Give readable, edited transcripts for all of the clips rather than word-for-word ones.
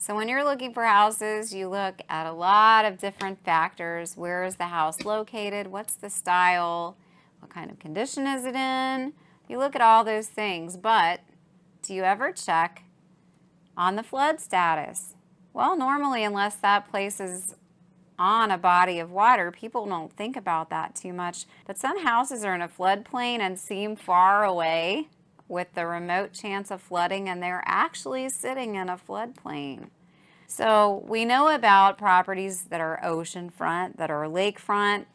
So when you're looking for houses, you look at a lot of different factors. Where is the house located? What's the style? What kind of condition is it in? You look at all those things, but do you ever check on the flood status? Well, normally, unless that place is on a body of water, people don't think about that too much. But some houses are in a floodplain and seem far away with the remote chance of flooding, and they're actually sitting in a floodplain. So we know about properties that are oceanfront, that are lakefront,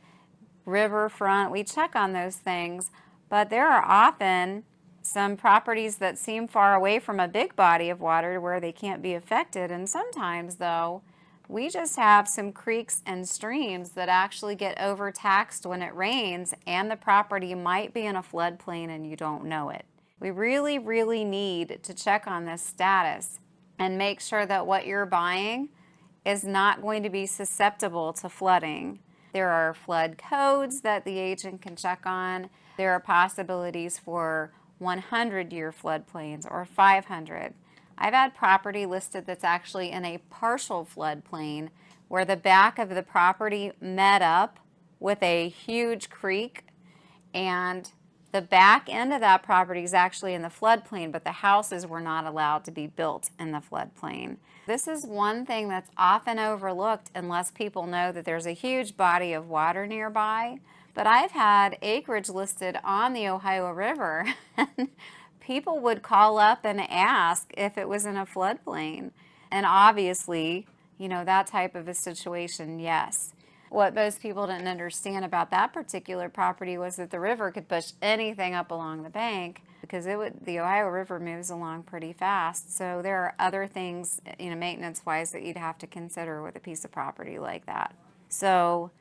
riverfront. We check on those things, but there are often some properties that seem far away from a big body of water where they can't be affected. And sometimes, though, we just have some creeks and streams that actually get overtaxed when it rains, and the property might be in a floodplain and you don't know it. We really, really need to check on this status and make sure that what you're buying is not going to be susceptible to flooding. There are flood codes that the agent can check on. There are possibilities for 100-year floodplains or 500. I've had property listed that's actually in a partial floodplain where the back of the property met up with a huge creek, and the back end of that property is actually in the floodplain, but the houses were not allowed to be built in the floodplain. This is one thing that's often overlooked unless people know that there's a huge body of water nearby. But I've had acreage listed on the Ohio River, and people would call up and ask if it was in a floodplain. And obviously, that type of a situation, yes. What most people didn't understand about that particular property was that the river could push anything up along the bank, because the Ohio River moves along pretty fast. So there are other things, maintenance-wise, that you'd have to consider with a piece of property like that. So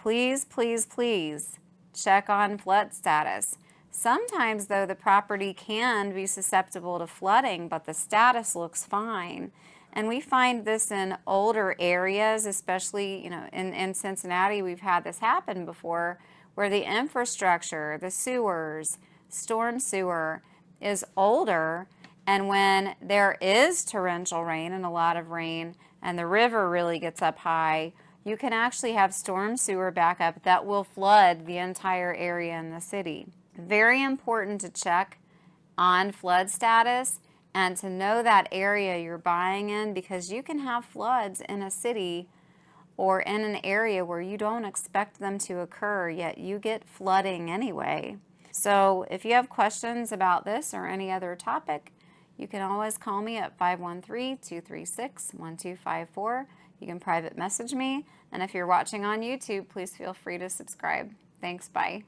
please, please, please check on flood status. Sometimes, though, the property can be susceptible to flooding, but the status looks fine. And we find this in older areas, especially, in Cincinnati, we've had this happen before, where the infrastructure, the sewers, storm sewer is older, and when there is torrential rain and a lot of rain and the river really gets up high, you can actually have storm sewer backup that will flood the entire area in the city. Very important to check on flood status and to know that area you're buying in, because you can have floods in a city or in an area where you don't expect them to occur, yet you get flooding anyway. So if you have questions about this or any other topic, you can always call me at 513-236-1254. You can private message me, and if you're watching on YouTube, please feel free to subscribe. Thanks, bye.